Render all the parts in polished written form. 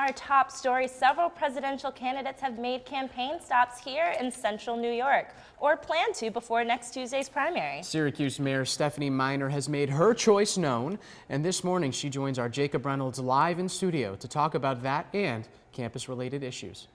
our top story, several presidential candidates have made campaign stops here in central New York, or plan to before next Tuesday's primary. Syracuse Mayor Stephanie Miner has made her choice known, and this morning she joins our Jacob Reynolds live in studio to talk about that and campus-related issues.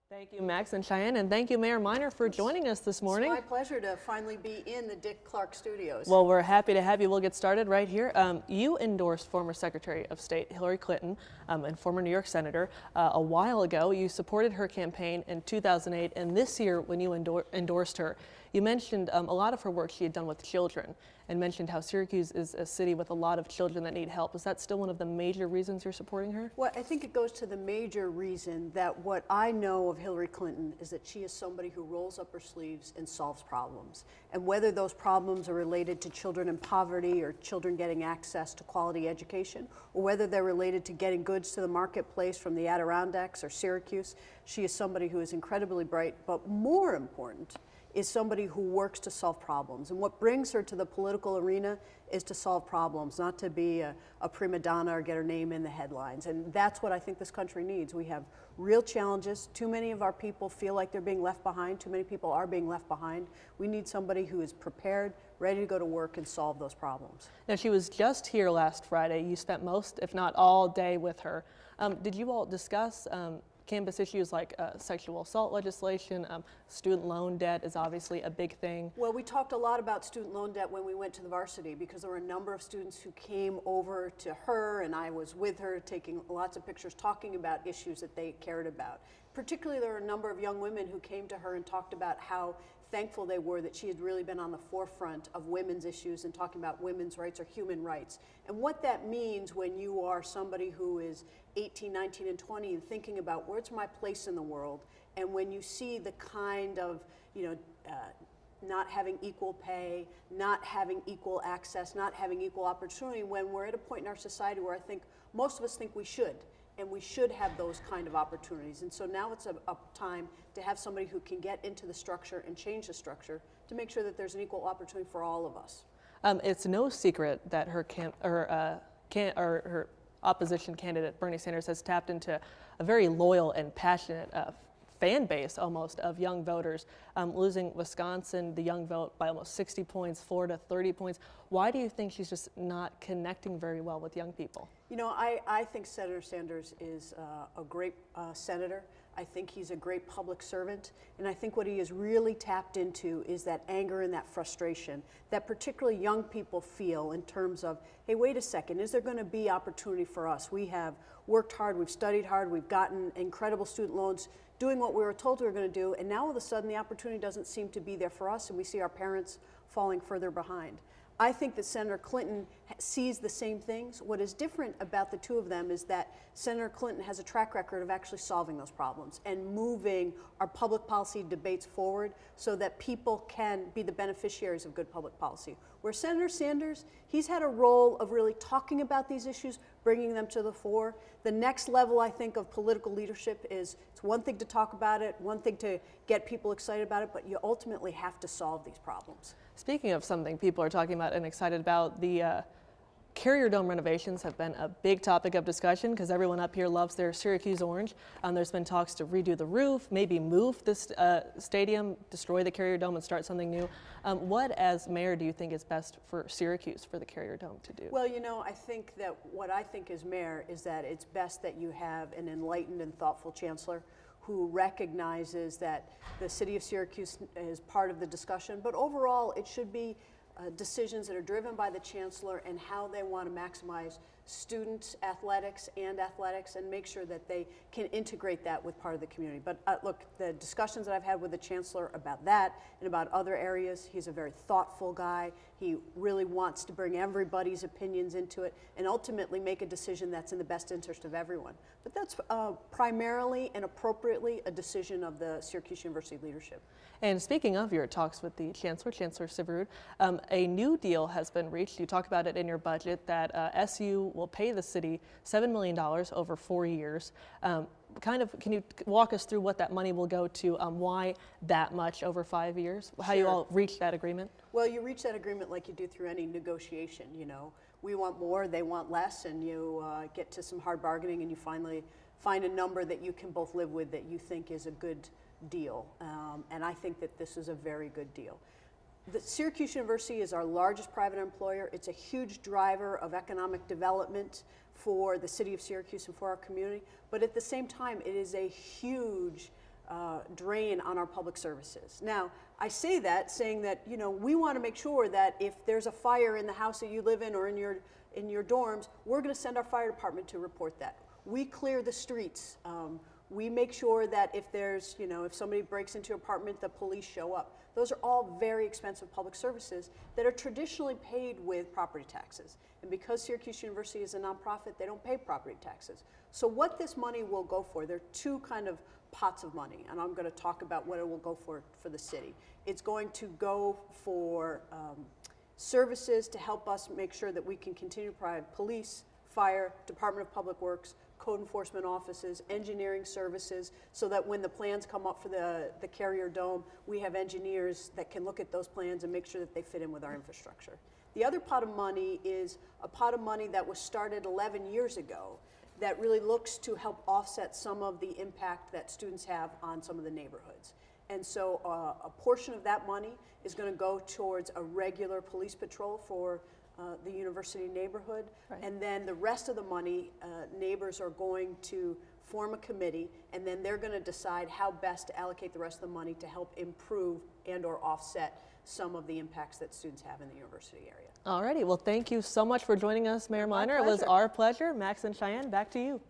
Thank you, Max and Cheyenne, and thank you, Mayor Miner, for joining us this morning. It's my pleasure to finally be in the Dick Clark studios. Well, we're happy to have you. We'll get started right here. You endorsed former Secretary of State Hillary Clinton and former New York Senator a while ago. You supported her campaign in 2008, and this year when you endorsed her, you mentioned a lot of her work she had done with children and mentioned how Syracuse is a city with a lot of children that need help. Is that still one of the major reasons you're supporting her? Well, I think it goes to the major reason that what I know of Hillary Clinton is that she is somebody who rolls up her sleeves and solves problems. And whether those problems are related to children in poverty or children getting access to quality education, or whether they're related to getting goods to the marketplace from the Adirondacks or Syracuse, she is somebody who is incredibly bright, but more important, is somebody who works to solve problems. And what brings her to the political arena is to solve problems, not to be a prima donna or get her name in the headlines. And that's what I think this country needs. We have real challenges. Too many of our people feel like they're being left behind. Too many people are being left behind. We need somebody who is prepared, ready to go to work and solve those problems. Now, she was just here last Friday. You spent most, if not all day with her. Did you all discuss campus issues like sexual assault legislation? Student loan debt is obviously a big thing. Well, we talked a lot about student loan debt when we went to the varsity because there were a number of students who came over to her, and I was with her taking lots of pictures talking about issues that they cared about. Particularly, there were a number of young women who came to her and talked about how thankful they were that she had really been on the forefront of women's issues and talking about women's rights or human rights. And what that means when you are somebody who is 18, 19, and 20 and thinking about where's my place in the world, and when you see the kind of, not having equal pay, not having equal access, not having equal opportunity, when we're at a point in our society where I think most of us think we should. And we should have those kind of opportunities. And so now it's a time to have somebody who can get into the structure and change the structure to make sure that there's an equal opportunity for all of us. It's no secret that her opposition candidate, Bernie Sanders, has tapped into a very loyal and passionate fan base almost of young voters, losing Wisconsin, the young vote, by almost 60 points, Florida 30 points. Why do you think she's just not connecting very well with young people? You know, I think Senator Sanders is a great senator. I think he's a great public servant, and I think what he has really tapped into is that anger and that frustration that particularly young people feel in terms of, hey, wait a second, is there going to be opportunity for us? We have worked hard, we've studied hard, we've gotten incredible student loans, doing what we were told we were going to do, and now all of a sudden the opportunity doesn't seem to be there for us, and we see our parents falling further behind. I think that Senator Clinton sees the same things. What is different about the two of them is that Senator Clinton has a track record of actually solving those problems and moving our public policy debates forward so that people can be the beneficiaries of good public policy. Where Senator Sanders, he's had a role of really talking about these issues, bringing them to the fore. The next level, I think, of political leadership is it's one thing to talk about it, one thing to get people excited about it, but you ultimately have to solve these problems. Speaking of something people are talking about and excited about, the Carrier Dome renovations have been a big topic of discussion because everyone up here loves their Syracuse orange. There's been talks to redo the roof, maybe move this stadium, destroy the Carrier Dome and start something new. What, as mayor, do you think is best for Syracuse for the Carrier Dome to do? Well, you know, I think that what I think as mayor is that it's best that you have an enlightened and thoughtful chancellor who recognizes that the city of Syracuse is part of the discussion, but overall it should be decisions that are driven by the chancellor and how they want to maximize student athletics and make sure that they can integrate that with part of the community. But look, the discussions that I've had with the chancellor about that and about other areas, he's a very thoughtful guy. He really wants to bring everybody's opinions into it and ultimately make a decision that's in the best interest of everyone. But that's primarily and appropriately a decision of the Syracuse University leadership. And speaking of your talks with the Chancellor, Chancellor Syverud, a new deal has been reached. You talk about it in your budget that SU will pay the city $7 million over 4 years. Can you walk us through what that money will go to, why that much over 5 years, how you all reached that agreement? Well, you reach that agreement like you do through any negotiation, you know. We want more, they want less, and you get to some hard bargaining and you finally find a number that you can both live with that you think is a good deal. And I think that this is a very good deal. The Syracuse University is our largest private employer. It's a huge driver of economic development for the city of Syracuse and for our community. But at the same time, it is a huge drain on our public services. Now, I say that saying that, you know, we want to make sure that if there's a fire in the house that you live in or in your dorms, we're going to send our fire department to report that. We clear the streets. We make sure that if there's, you know, if somebody breaks into your apartment, the police show up. Those are all very expensive public services that are traditionally paid with property taxes. And because Syracuse University is a nonprofit, they don't pay property taxes. So what this money will go for, there are two kind of pots of money, and I'm going to talk about what it will go for the city. It's going to go for services to help us make sure that we can continue to provide police, fire, Department of Public Works, code enforcement offices, engineering services, so that when the plans come up for the Carrier Dome, we have engineers that can look at those plans and make sure that they fit in with our infrastructure. The other pot of money is a pot of money that was started 11 years ago that really looks to help offset some of the impact that students have on some of the neighborhoods. And so a portion of that money is going to go towards a regular police patrol for the university neighborhood. Right. And then the rest of the money, neighbors are going to form a committee, and then they're going to decide how best to allocate the rest of the money to help improve and or offset some of the impacts that students have in the university area. Alrighty, well, thank you so much for joining us, Mayor Miner. It was our pleasure. Max and Cheyenne, back to you.